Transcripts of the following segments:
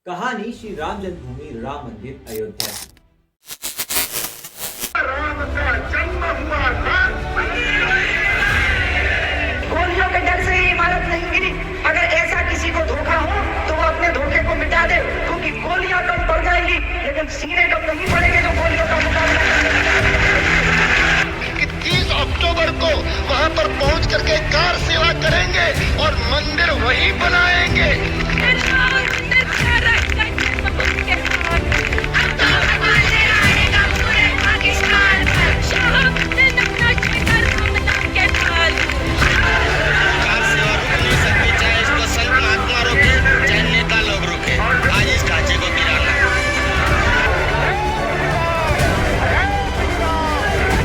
कहानी श्री राम जन्मभूमि राम मंदिर अयोध्या की। राम का जन्म हुआ राम मंदिर। गोलियों के डर से ही इमारत नहीं गिरी। अगर ऐसा किसी को धोखा हो तो वो अपने धोखे को मिटा दे, क्योंकि गोलियां कम पड़ जाएंगी लेकिन सीने कम नहीं पड़ेंगे जो गोलियों का मुकाबला। 30 अक्टूबर को वहां पर पहुंच करके कार सेवा करेंगे और मंदिर वहीं बनाएंगे।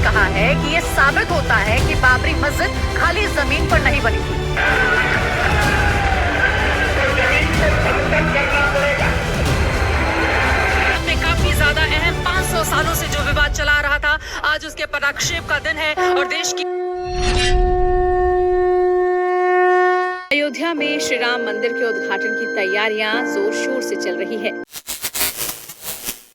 कहा है कि ये साबित होता है कि बाबरी मस्जिद खाली जमीन पर नहीं बनी थी। में काफी ज्यादा अहम 500 सालों से जो विवाद चला रहा था, आज उसके पटाक्षेप का दिन है और देश की अयोध्या में श्री राम मंदिर के उद्घाटन की तैयारियां जोर शोर से चल रही है।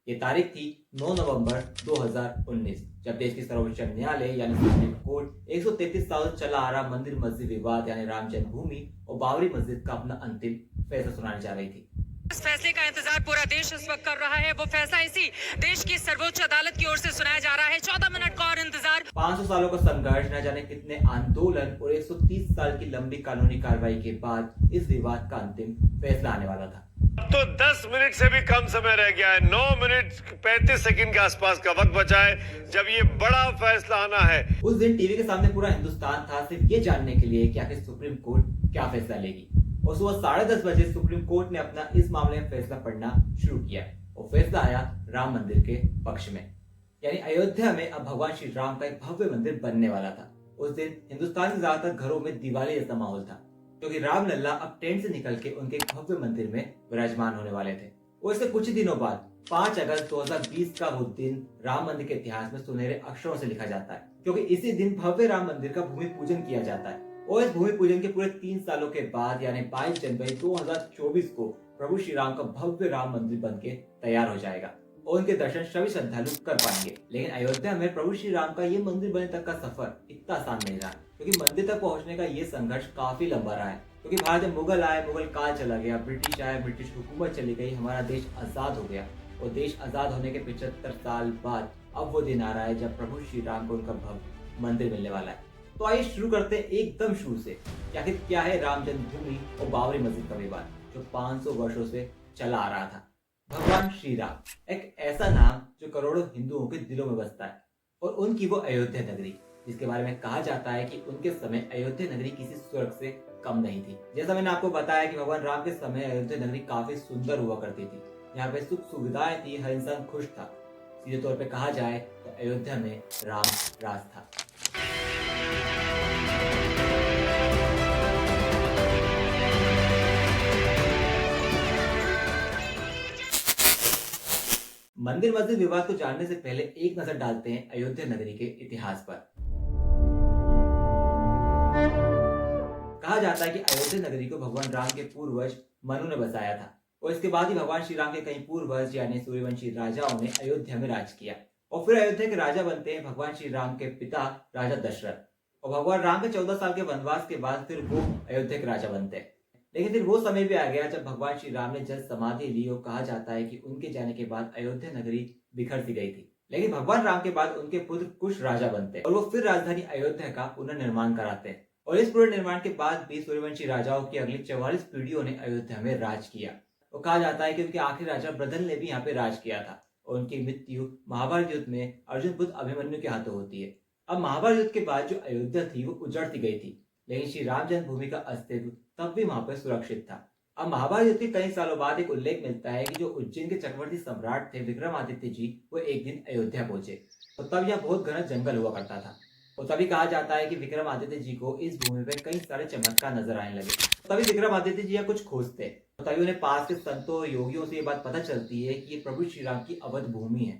ये तारीख थी 9 नवंबर 2019, जब देश की सर्वोच्च न्यायालय यानी सुप्रीम कोर्ट 133 साल चला आ रहा मंदिर मस्जिद विवाद यानी राम जन्मभूमि और बाबरी मस्जिद का अपना अंतिम फैसला सुनाने जा रही थी। इस फैसले का इंतजार पूरा देश इस वक्त कर रहा है। वो फैसला इसी देश की सर्वोच्च अदालत की ओर से सुनाया जा रहा है। 14 मिनट का और इंतजार। 500 सालों का संघर्ष, न जाने कितने आंदोलन और 130 साल की लंबी कानूनी कार्रवाई के बाद इस विवाद का अंतिम फैसला आने वाला था। अब तो 10 मिनट से भी कम समय रह गया है। 9 मिनट 35 सेकंड के आसपास का वक्त बचा है जब ये बड़ा फैसला आना है। उस दिन टीवी के सामने पूरा हिंदुस्तान था सिर्फ ये जानने के लिए कि आखिर सुप्रीम कोर्ट क्या फैसला लेगी। और सुबह 10:30 बजे सुप्रीम कोर्ट ने अपना इस मामले में फैसला पढ़ना शुरू किया और फैसला आया राम मंदिर के पक्ष में। यानी अयोध्या में अब भगवान श्री राम का एक भव्य मंदिर बनने वाला था। उस दिन हिंदुस्तान के ज्यादातर घरों में दिवाली जैसा माहौल था, क्योंकि राम लल्ला अब टेंट से निकल के उनके भव्य मंदिर में विराजमान होने वाले थे। और इसके कुछ दिनों बाद 5 अगस्त 2020 का वो दिन राम मंदिर के इतिहास में सुनहरे अक्षरों से लिखा जाता है, क्योंकि इसी दिन भव्य राम मंदिर का भूमि पूजन किया जाता है। और इस भूमि पूजन के पूरे 3 सालों के बाद यानी 22 जनवरी 2024 को प्रभु श्री राम का भव्य राम मंदिर बन के तैयार हो जाएगा और उनके दर्शन सभी श्रद्धालु कर पाएंगे। लेकिन अयोध्या में प्रभु श्री राम का ये मंदिर बनने तक का सफर इतना आसान नहीं रहा, क्योंकि मंदिर तक पहुंचने का ये संघर्ष काफी लंबा रहा है। क्योंकि भारत में मुगल आए, मुगल काल चला गया, ब्रिटिश आए, ब्रिटिश हुकूमत चली गई, हमारा देश आजाद हो गया। और देश आजाद होने के 75 साल बाद अब वो दिन आ रहा है जब प्रभु श्री राम को उनका भव्य मंदिर मिलने वाला है। तो आइए शुरू करते हैं एकदम शुरू से। आखिर क्या है राम जन्मभूमि और बाबरी मस्जिद का विवाद जो 500 वर्षों से चला आ रहा था। भगवान श्री राम, एक ऐसा नाम जो करोड़ों हिंदुओं के दिलों में बसता है, और उनकी वो अयोध्या नगरी जिसके बारे में कहा जाता है कि उनके समय अयोध्या नगरी किसी स्वर्ग से कम नहीं थी। जैसा मैंने आपको बताया कि भगवान राम के समय अयोध्या नगरी काफी सुंदर हुआ करती थी। यहाँ पे सुख सुविधाएं थी, हर इंसान खुश था। सीधे तौर पे कहा जाए तो अयोध्या में राम राज था। मंदिर मस्जिद विवाद को जानने से पहले एक नजर डालते हैं अयोध्या नगरी के इतिहास पर। कहा जाता है कि अयोध्या नगरी को भगवान राम के पूर्वज मनु ने बसाया था, और इसके बाद ही भगवान श्री राम के कई पूर्वज यानी सूर्यवंशी राजाओं ने अयोध्या में राज किया। और फिर अयोध्या के राजा बनते हैं भगवान श्री राम के पिता राजा दशरथ, और भगवान राम के 14 साल के वनवास के बाद फिर वो अयोध्या के राजा बनते हैं। लेकिन फिर वो समय भी आ गया जब भगवान श्री राम ने जल समाधि ली, और कहा जाता है कि उनके जाने के बाद अयोध्या नगरी बिखर सी गई थी। लेकिन भगवान राम के बाद उनके पुत्र कुश राजा बनते हैं और वो फिर राजधानी अयोध्या का पुनर्निर्माण कराते हैं। और इस पुनर्निर्माण के बाद भी सूर्यवंशी राजाओं की अगली 44 पीढ़ियों ने अयोध्या में राज किया। और कहा जाता है कि उनके आखिरी राजा ब्रदन ने भी यहाँ पे राज किया था, और उनकी मृत्यु महाभारत युद्ध में अर्जुन पुत्र अभिमन्यु के हाथों होती है। अब महाभारत युद्ध के बाद जो अयोध्या थी वो उजड़ती गई थी, लेकिन श्री राम जन्मभूमि का अस्तित्व तब भी वहां पर सुरक्षित था। अब महाभारत युद्ध के कई सालों बाद एक उल्लेख मिलता है कि जो उज्जैन के चक्रवर्ती सम्राट थे विक्रमादित्य जी, वो एक दिन अयोध्या पहुंचे, और तब यहाँ बहुत घना जंगल हुआ करता था। और तभी कहा जाता है कि विक्रमादित्य जी को इस भूमि पर कई सारे चमत्कार नजर आने लगे। तभी विक्रमादित्य जी यहाँ कुछ खोजते, तभी उन्हें पास के संतों और योगियों से ये बात पता चलती है कि ये प्रभु श्री राम की अवध भूमि है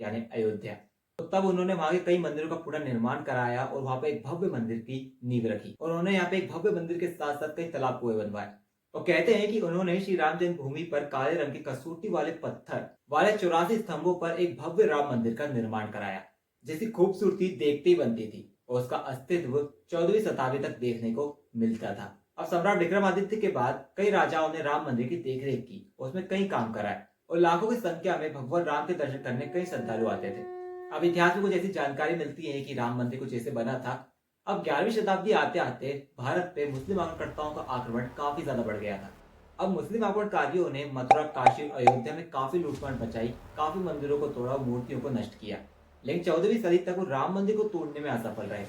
यानी अयोध्या। तो तब उन्होंने वहां के कई मंदिरों का पुनर्निर्माण कराया और वहां पे एक भव्य मंदिर की नींव रखी, और उन्होंने यहाँ पे एक भव्य मंदिर के साथ साथ कई तालाब कुएं बनवाए। वो कहते हैं कि उन्होंने श्री राम जन्मभूमि पर काले रंग के कसौटी वाले पत्थर वाले 84 स्तंभों पर एक भव्य राम मंदिर का निर्माण कराया, जिसकी खूबसूरती देखते ही बनती थी और उसका अस्तित्व 14वीं शताब्दी तक देखने को मिलता था। अब सम्राट विक्रमादित्य के बाद कई राजाओं ने राम मंदिर की देखरेख की, उसमें कई काम कराए और लाखों की संख्या में भगवान राम के दर्शन करने कई श्रद्धालु आते थे। अब इतिहास में कुछ ऐसी जानकारी मिलती है कि राम मंदिर कुछ ऐसे बना था। अब 11वीं शताब्दी आते आते भारत पे मुस्लिम आक्रमणकर्ताओं का आक्रमण काफी ज्यादा बढ़ गया था। अब मुस्लिम आक्रमणकारियों ने मथुरा, काशी, अयोध्या में काफी लूटमार मचाई, काफी मंदिरों को तोड़ा, मूर्तियों को नष्ट किया, लेकिन 14वीं सदी तक वो राम मंदिर को तोड़ने में असफल रहे।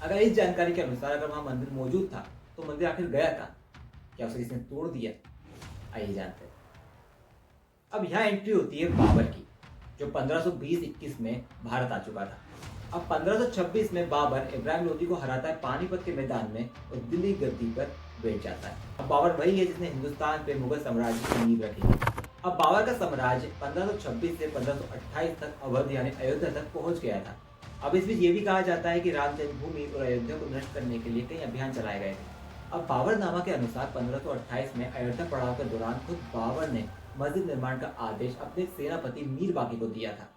अगर इस जानकारी के अनुसार अगर वहां मंदिर मौजूद था तो मंदिर आखिर गया था, क्या उसे किसी ने तोड़ दिया? आइए जानते हैं। अब यहाँ एंट्री होती है बाबर की, जो 1520-21 में भारत आ चुका था। अब 1526 में बाबर इब्राहिम लोदी को हराता है पानीपत के मैदान में और दिल्ली गद्दी पर बैठ जाता है। अब बाबर वही है जिसने हिंदुस्तान पे मुगल साम्राज्य की नींव रखी थी। अब बाबर का साम्राज्य 1526 से 1528 तक अवध यानी अयोध्या तक पहुंच गया था। अब इस बीच ये भी कहा जाता है कि राम जन्मभूमि और अयोध्या को नष्ट करने के लिए कई अभियान चलाए गए थे। अब बाबरनामा के अनुसार 1528 में अयोध्या पड़ाव के दौरान खुद बाबर ने मस्जिद निर्माण का आदेश अपने सेनापति मीर बाकी को दिया था।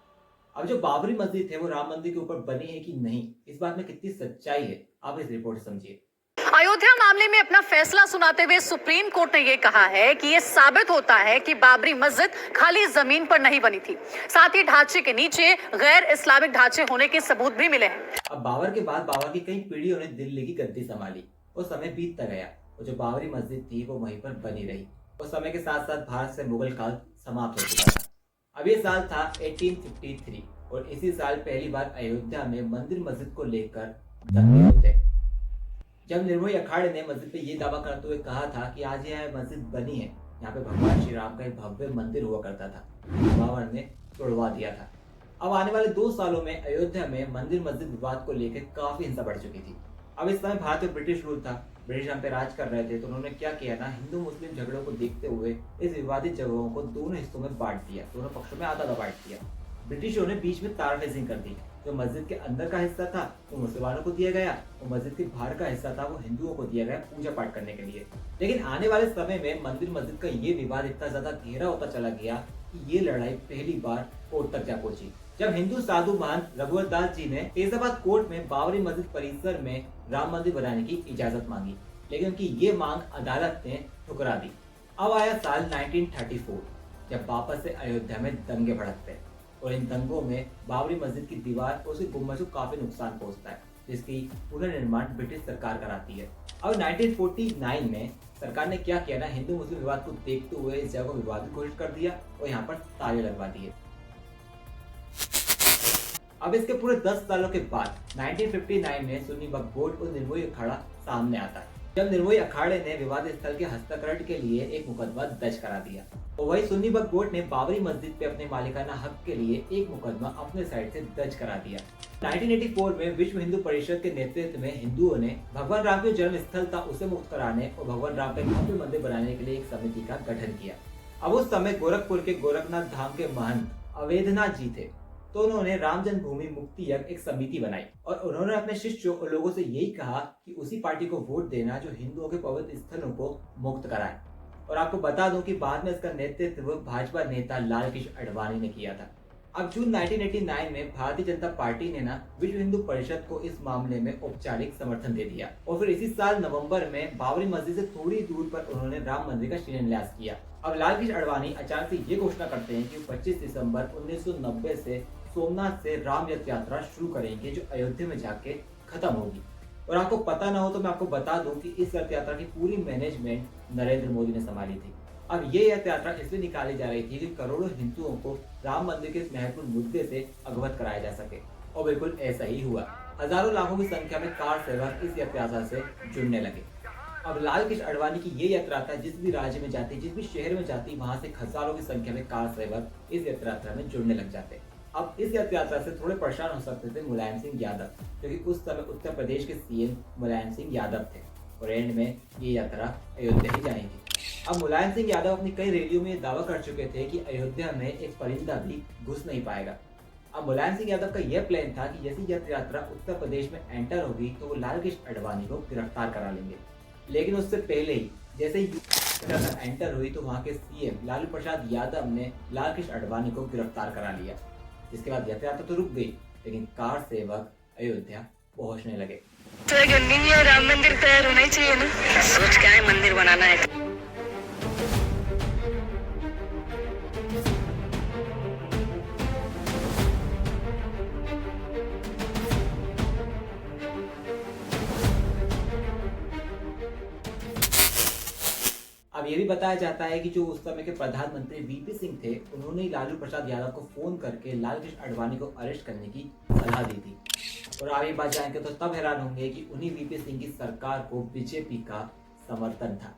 अब जो बाबरी मस्जिद है वो राम मंदिर के ऊपर बनी है कि नहीं, इस बात में कितनी सच्चाई है, आप इस रिपोर्ट से समझिए। अयोध्या मामले में अपना फैसला सुनाते हुए सुप्रीम कोर्ट ने यह कहा है कि यह साबित होता है कि बाबरी मस्जिद खाली जमीन पर नहीं बनी थी, साथ ही ढांचे के नीचे गैर इस्लामिक ढांचे होने के सबूत भी मिले हैं। अब बाबर के बाद बाबर की कई पीढ़ियों ने दिल्ली की गद्दी संभाली और समय बीतता गया और जो बाबरी मस्जिद थी वो वहीं पर बनी रही और समय के साथ साथ भारत से मुगल काल समाप्त हो चुका था। अब ये साल था 1853 और इसी साल पहली बार अयोध्या में मंदिर मस्जिद को लेकर दंगे होते। जब निर्मोही अखाड़े ने मस्जिद पे ये दावा करते हुए कहा था कि आज यह मस्जिद बनी है, यहाँ पे भगवान श्री राम का एक भव्य मंदिर हुआ करता था, बाबर ने तोड़वा दिया था। अब आने वाले 2 सालों में अयोध्या में मंदिर मस्जिद विवाद को लेकर काफी हिंसा बढ़ चुकी थी। अब इस समय भारत में ब्रिटिश रूल था, ब्रिटिश यहाँ पे राज कर रहे थे, तो उन्होंने क्या किया ना, हिंदू मुस्लिम झगड़ों को देखते हुए इस विवादित जगहों को दोनों हिस्सों में बांट दिया, दोनों पक्षों में आधा बांट दिया। ब्रिटिशों ने बीच में तारफेसिंग कर दी, जो मस्जिद के अंदर का हिस्सा था वो मुसलमानों को दिया गया और मस्जिद के बाहर का हिस्सा था वो हिंदुओं को दिया गया पूजा पाठ करने के लिए। लेकिन आने वाले समय में मंदिर मस्जिद का ये विवाद इतना ज्यादा गहरा होता चला गया कि ये लड़ाई पहली बार कोर्ट तक जा पहुंची, जब हिंदू साधु महंत रघुवर दास जी ने फैजाबाद कोर्ट में बाबरी मस्जिद परिसर में राम मंदिर बनाने की इजाजत मांगी, लेकिन उनकी ये मांग अदालत ने ठुकरा दी। अब आया साल 1934, जब वापस से अयोध्या में दंगे भड़कते और इन दंगों में बाबरी मस्जिद की दीवार और उसके गुम्बद को काफी नुकसान पहुंचता है, जिसकी पुनर्निर्माण ब्रिटिश सरकार कराती है। अब 1949 में सरकार ने क्या किया ना, हिंदू मुस्लिम विवाद को देखते हुए इस जगह को विवादित घोषित कर दिया और यहाँ पर ताले लगवा दिए। अब इसके पूरे 10 सालों के बाद 1959 में सुन्नी वक्फ बोर्ड और निर्मोही अखाड़ा सामने आता है, जब निर्मोही अखाड़े ने विवादित स्थल के हस्तांतरण के लिए एक मुकदमा दर्ज करा दिया और वही सुन्नी वक्फ बोर्ड ने बाबरी मस्जिद पे अपने मालिकाना हक के लिए एक मुकदमा अपने साइड से दर्ज करा दिया। 1984 में विश्व हिंदू परिषद के नेतृत्व में हिंदुओं ने भगवान राम के जन्म स्थल था उसे मुक्त कराने और भगवान राम का भव्य मंदिर बनाने के लिए एक समिति का गठन किया। अब उस समय गोरखपुर के गोरखनाथ धाम के महंत अवेद्यनाथ जी थे, तो उन्होंने राम जन्मभूमि मुक्ति यज्ञ एक समिति बनाई और उन्होंने अपने शिष्यों और लोगों से यही कहा कि उसी पार्टी को वोट देना जो हिंदुओं के पवित्र स्थलों को मुक्त कराए। और आपको बता दूं कि बाद में इसका नेतृत्व भाजपा नेता लाल कृष्ण आडवाणी ने किया था। अब जून 1989 में भारतीय जनता पार्टी ने ना विश्व हिंदू परिषद को इस मामले में औपचारिक समर्थन दे दिया और फिर इसी साल नवंबर में बाबरी मस्जिद से थोड़ी दूर पर उन्होंने राम मंदिर का शिलान्यास किया। अब लाल कृष्ण आडवाणी अचानक से ये घोषणा करते हैं कि 25 दिसंबर 1990 से सोमनाथ से राम रथ यात्रा शुरू करेंगे, जो अयोध्या में जाके खत्म होगी। और आपको पता ना हो तो मैं आपको बता दूं कि इस रथ यात्रा की पूरी मैनेजमेंट नरेंद्र मोदी ने संभाली थी। अब ये रथ यात्रा इसलिए निकाली जा रही थी कि करोड़ों हिंदुओं को राम मंदिर के इस महत्वपूर्ण मुद्दे से अवगत कराया जा सके, और बिल्कुल ऐसा ही हुआ। हजारों लाखों की संख्या में कार सेवक इस रथ यात्रा से जुड़ने लगे। अब लाल कृष्ण आडवाणी की ये यात्रा था, जिस भी राज्य में जाती, जिस भी शहर में जाती, वहां से हजारों की संख्या में कार सेवक इस यात्रा में जुड़ने लग जाते। अब इस यात्रा से थोड़े परेशान हो सकते थे मुलायम सिंह यादव, क्योंकि उस समय उत्तर प्रदेश के सीएम मुलायम सिंह यादव थे और एंड में ये यात्रा अयोध्या ही जाएंगी। अब मुलायम सिंह यादव अपनी कई रैलियों में दावा कर चुके थे कि अयोध्या में एक परिंदा भी घुस नहीं पाएगा। अब मुलायम सिंह यादव का यह प्लान था कि जैसी यह यात्रा उत्तर प्रदेश में एंटर होगी तो वो लाल कृष्ण आडवाणी को गिरफ्तार करा लेंगे, लेकिन उससे पहले ही जैसे ही एंटर हुई तो वहां के सीएम लालू प्रसाद यादव ने लाल कृष्ण आडवाणी को गिरफ्तार करा लिया, जिसके बाद यात्रा तो रुक गई, लेकिन कार सेवक अयोध्या पहुंचने लगे। राम मंदिर तैयार होना ही चाहिए ना, सोच क्या है मंदिर बनाना है। अब ये भी बताया जाता है कि जो उस समय के प्रधानमंत्री वीपी सिंह थे, उन्होंने लालू प्रसाद यादव को फोन करके लाल कृष्ण आडवाणी को अरेस्ट करने की सलाह दी थी। और आगे बात जाएंगे तो तब हैरान होंगे कि उन्हीं वीपी सिंह की सरकार को बीजेपी का समर्थन था।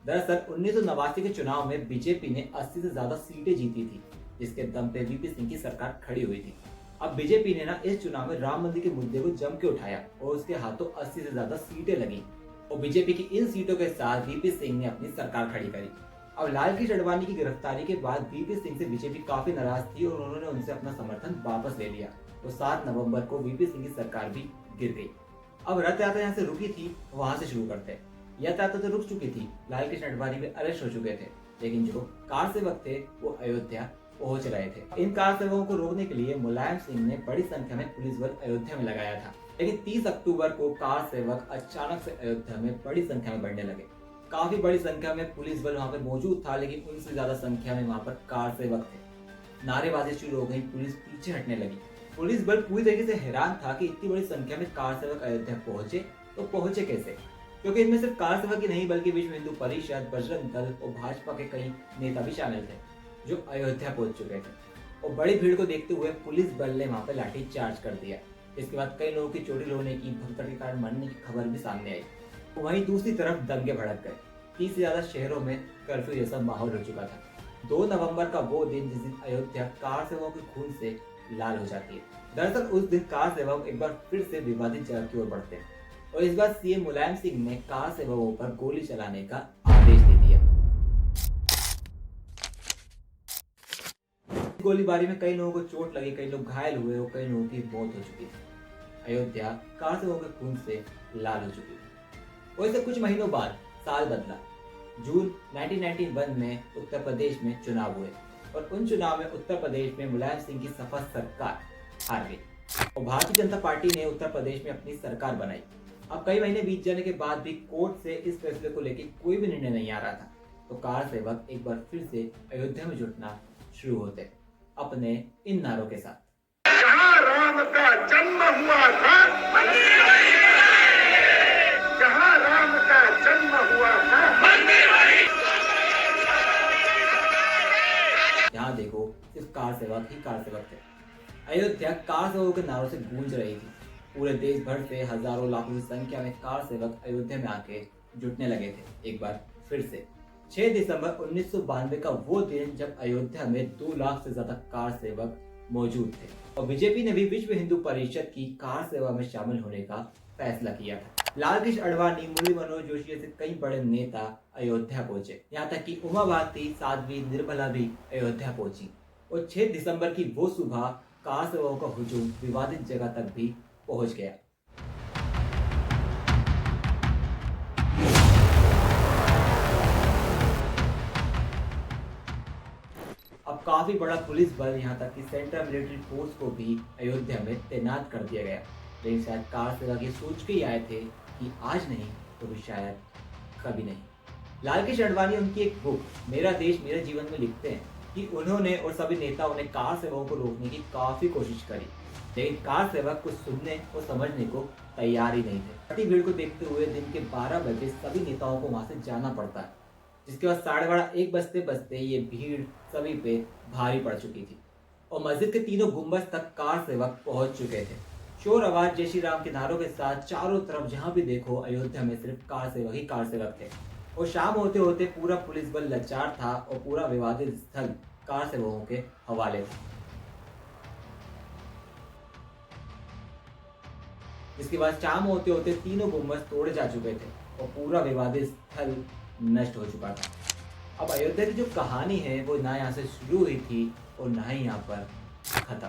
दरअसल 1989 के चुनाव में बीजेपी ने 80 से ज्यादा सीटें जीती थी, जिसके दम पे वीपी सिंह की सरकार खड़ी हुई थी। अब बीजेपी ने इस चुनाव में राम मंदिर के मुद्दे को जम के उठाया और उसके हाथों 80 से ज्यादा सीटें लगी और बीजेपी की इन सीटों के साथ वीपी सिंह ने अपनी सरकार खड़ी करी। अब लाल कृष्ण आडवाणी की गिरफ्तारी के बाद वीपी सिंह से बीजेपी काफी नाराज थी और उन्होंने उनसे अपना समर्थन वापस ले लिया। तो 7 नवंबर को वीपी सिंह की सरकार भी गिर गई। अब रथ यात्रा यहाँ से रुकी थी, वहां से शुरू करते हैं। यात्रा तो रुक चुकी थी, लाल कृष्ण आडवाणी भी अरेस्ट हो चुके थे, लेकिन जो कार सेवक थे वो अयोध्या पहुंच रहे थे। इन कार सेवकों को रोकने के लिए मुलायम सिंह ने बड़ी संख्या में पुलिस बल अयोध्या में लगाया था, लेकिन 30 अक्टूबर को कार सेवक अचानक से अयोध्या में बड़ी संख्या में बढ़ने लगे। काफी बड़ी संख्या में पुलिस बल वहां पर मौजूद था, लेकिन उनसे ज्यादा संख्या में वहां पर कार सेवक थे। नारेबाजी शुरू हो गई, पुलिस पीछे हटने लगी। पुलिस बल पूरी तरीके से हैरान था कि इतनी बड़ी संख्या में कार सेवक अयोध्या पहुंचे, तो पहुंचे कैसे? क्योंकि इनमें सिर्फ कार सेवक ही नहीं बल्कि विश्व हिंदू परिषद, बजरंग दल और भाजपा के कई नेता भी शामिल थे जो अयोध्या पहुंच चुके थे। और बड़ी भीड़ को देखते हुए पुलिस बल ने वहां पर लाठी चार्ज कर दिया। इसके बाद कई लोगों की चोटिल होने की, भगदड़ के कारण मरने की खबर भी सामने आई। वहीं दूसरी तरफ दंगे भड़क गए। 30 से ज्यादा शहरों में कर्फ्यू जैसा माहौल हो चुका था। 2 नवंबर का वो दिन जिस दिन अयोध्या कार सेवकों के खून से लाल हो जाती है। दरअसल उस दिन कार सेवक एक बार फिर से विवादित जगह की ओर बढ़ते हैं और इस बार सीएम मुलायम सिंह ने कार सेवकों पर गोली चलाने का आदेश दे दिया। गोलीबारी में कई लोगों को चोट लगी, कई लोग घायल हुए और कई लोगों की मौत हो चुकी थी। अयोध्या कार सेवकों के खून से लाल हो चुकी थी। और इससे कुछ महीनों बाद साल बदला। जून 1991 में उत्तर प्रदेश में चुनाव हुए और उन चुनाव में उत्तर प्रदेश में मुलायम सिंह की सपा सरकार हार गई और भारतीय जनता पार्टी ने उत्तर प्रदेश में अपनी सरकार बनाई। अब कई महीने बीत जाने के बाद भी कोर्ट से इस फैसले को लेकर कोई भी निर्णय नहीं आ रहा था, तो कार सेवक एक बार फिर से अयोध्या में जुटना शुरू होते अपने इन नारों के साथ। जहाँ राम का जन्म हुआ था, जहाँ राम का जन्म हुआ था, यहाँ देखो सिर्फ कार सेवक ही कार सेवक थे। अयोध्या कार सेवकों के नारों से गूंज रही थी। पूरे देश भर से हजारों लाखों की संख्या में कार सेवक अयोध्या में आके जुटने लगे थे एक बार फिर से। 6 दिसंबर 1992 का वो दिन जब अयोध्या में 2 लाख से ज्यादा कार सेवक मौजूद थे और बीजेपी ने भी विश्व हिंदू परिषद की कार सेवा में शामिल होने का फैसला किया था। लाल कृष्ण आडवाणी, मुरली मनोहर जोशी जैसे कई बड़े नेता अयोध्या पहुंचे। यहाँ तक कि उमा भारती, साध्वी, निर्मला भी अयोध्या पहुंची और 6 दिसंबर की वो सुबह कार सेवकों का हुजूम विवादित जगह तक भी पहुंच गया। अब काफी बड़ा पुलिस बल, यहाँ तक कि सेंट्रल मिलिट्री फोर्स को भी अयोध्या में तैनात कर दिया गया। लेकिन शायद कार सेवक ये सोच के ही आए थे कि आज नहीं तो भी शायद कभी नहीं। लाल कृष्ण आडवाणी उनकी एक बुक मेरा देश मेरे जीवन में लिखते हैं कि उन्होंने और सभी नेताओं ने कार सेवकों को रोकने की काफी कोशिश करी, लेकिन कार सेवक कुछ सुनने और समझने को तैयार ही नहीं थे। बड़ी भीड़ को देखते हुए दिन के 12 बजे सभी नेताओं को वहां से जाना पड़ता है, जिसके बाद 12:30 1 बजते बजते ये भीड़ सभी पे भारी पड़ चुकी थी और मस्जिद के तीनों गुंबद तक कार सेवक पहुंच चुके थे। शोर आवाज, जय श्री राम के नारों के साथ चारों तरफ जहां भी देखो अयोध्या में सिर्फ कार सेवक ही कार सेवक थे और शाम होते होते पूरा पुलिस बल लाचार था और पूरा विवादित स्थल कार सेवकों के हवाले था। जिसके बाद शाम होते होते तीनों गुंबद तोड़े जा चुके थे और पूरा विवादित स्थल नष्ट हो चुका था। अब अयोध्या की जो कहानी है वो ना यहाँ से शुरू हुई थी और ना ही यहाँ पर खत्म।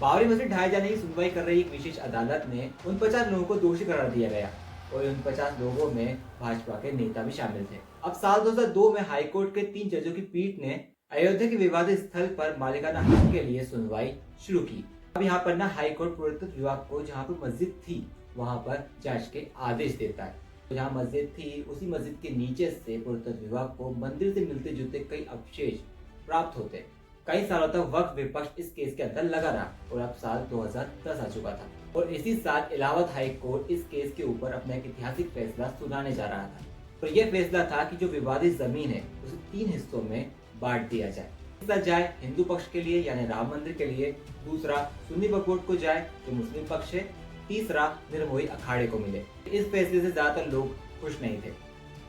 बाबरी मस्जिद ढाए जाने की सुनवाई कर रही एक विशेष अदालत ने उन 50 लोगों को दोषी करार दिया गया और उन 50 लोगों में भाजपा के नेता भी शामिल थे। अब साल 2002 में हाईकोर्ट के 3 जजों की पीठ ने अयोध्या के विवादित स्थल पर मालिकाना हक के लिए सुनवाई शुरू की। अब यहाँ पर ना हाईकोर्ट पुरातत्व विभाग को जहाँ पर मस्जिद थी वहाँ पर जांच के आदेश देता है। तो जहाँ मस्जिद थी उसी मस्जिद के नीचे से पुरातत्व विभाग को मंदिर से मिलते जुलते कई अवशेष प्राप्त होते। कई सालों तक वक्फ विपक्ष इस केस के अंदर लगा रहा और अब साल 2010 आ चुका था और इसी साल इलाहाबाद हाई कोर्ट इस केस के ऊपर अपना एक ऐतिहासिक फैसला सुनाने जा रहा था। और यह फैसला था कि जो विवादित जमीन है उसे 3 हिस्सों में बांट दिया जाए। हिस्सा जाए हिंदू पक्ष के लिए यानी राम मंदिर के लिए, दूसरा सुन्नी वक्फ को जाए जो मुस्लिम पक्ष है, तीसरा निर्मोही अखाड़े को मिले। इस फैसले से ज्यादातर लोग खुश नहीं थे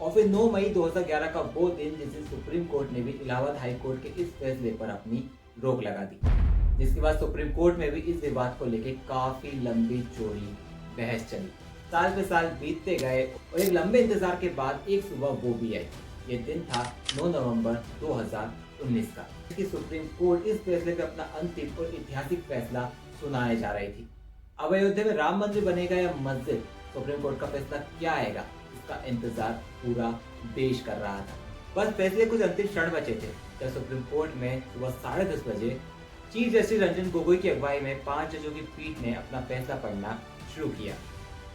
और फिर 9 मई 2011 का वो दिन जिस दिन सुप्रीम कोर्ट ने भी इलाहाबाद हाई कोर्ट के इस फैसले पर अपनी रोक लगा दी, जिसके बाद सुप्रीम कोर्ट में भी इस विवाद को लेकर काफी लंबी चौड़ी बहस चली। साल पे साल बीतते गए और एक लंबे इंतजार के बाद एक सुबह वो भी आई। ये दिन था 9 नवंबर 2019 का, कि सुप्रीम कोर्ट इस फैसले पर अपना अंतिम और ऐतिहासिक फैसला सुनाने जा रही थी। अब अयोध्या में राम मंदिर बनेगा या मस्जिद, सुप्रीम कोर्ट का फैसला क्या आएगा, इसका इंतजार पूरा देश कर रहा था। बस फैसले कुछ अंतिम क्षण बचे थे जब सुप्रीम कोर्ट में सुबह 10:30 बजे चीफ जस्टिस रंजन गोगोई की अगुवाई में 5 जजों की पीठ ने अपना फैसला पढ़ना शुरू किया।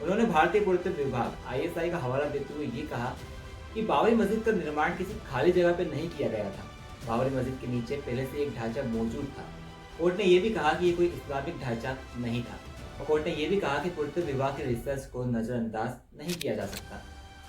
उन्होंने भारतीय पुरातत्व विभाग ISI का हवाला देते हुए ये कहा कि बाबरी मस्जिद का निर्माण किसी खाली जगह पर नहीं किया गया था। बाबरी मस्जिद के नीचे पहले से एक ढांचा मौजूद था। कोर्ट ने यह भी कहा कि ये कोई इस्लामिक ढांचा नहीं था। कोर्ट ने यह भी कहा कि पुरातत्व विभाग के रिसर्च को नजरअंदाज नहीं किया जा सकता।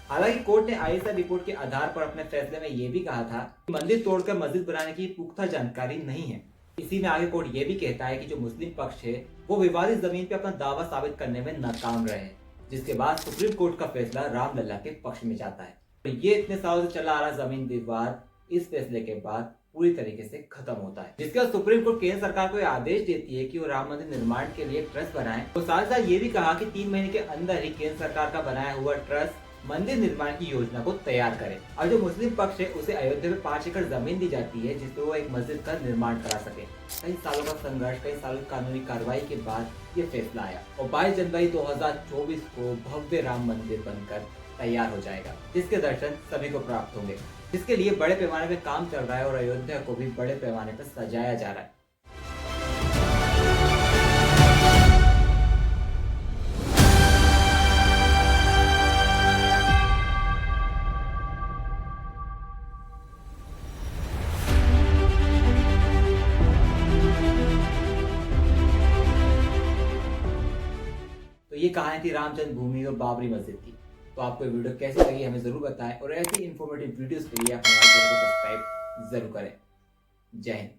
हालांकि कोर्ट ने ISI रिपोर्ट के आधार पर अपने फैसले में यह भी कहा था कि मंदिर तोड़कर मस्जिद बनाने की पुख्ता जानकारी नहीं है। इसी में आगे कोर्ट ये भी कहता है कि जो मुस्लिम पक्ष है वो विवादित जमीन पे अपना दावा साबित करने में नाकाम रहे, जिसके बाद सुप्रीम कोर्ट का फैसला रामलला के पक्ष में जाता है। तो ये इतने सालों से चला आ रहा जमीन विवाद इस फैसले के बाद पूरी तरीके से खत्म होता है, जिसके बाद सुप्रीम कोर्ट केंद्र सरकार को आदेश देती है कि वो राम मंदिर निर्माण के लिए ट्रस्ट बनाए। तो साथ साथ ये भी कहा कि 3 महीने के अंदर ही केंद्र सरकार का बनाया हुआ ट्रस्ट मंदिर निर्माण की योजना को तैयार करे और जो मुस्लिम पक्ष है उसे अयोध्या में 5 एकड़ जमीन दी जाती है जिसपे वो एक मस्जिद का निर्माण करा सके। कई सालों का संघर्ष, कई सालों की कानूनी कार्रवाई के बाद ये फैसला आया और 22 जनवरी 2024 को भव्य राम मंदिर बनकर तैयार हो जाएगा, जिसके दर्शन सभी को प्राप्त होंगे, जिसके लिए बड़े पैमाने पे काम चल रहा है और अयोध्या को भी बड़े पैमाने पर सजाया जा रहा है। तो ये कहानी थी राम जन्मभूमि और बाबरी मस्जिद की। तो आपको ये वीडियो कैसी लगी हमें जरूर बताएं और ऐसी इंफॉर्मेटिव वीडियोस के लिए आप हमारे चैनल को सब्सक्राइब जरूर करें। जय हिंद।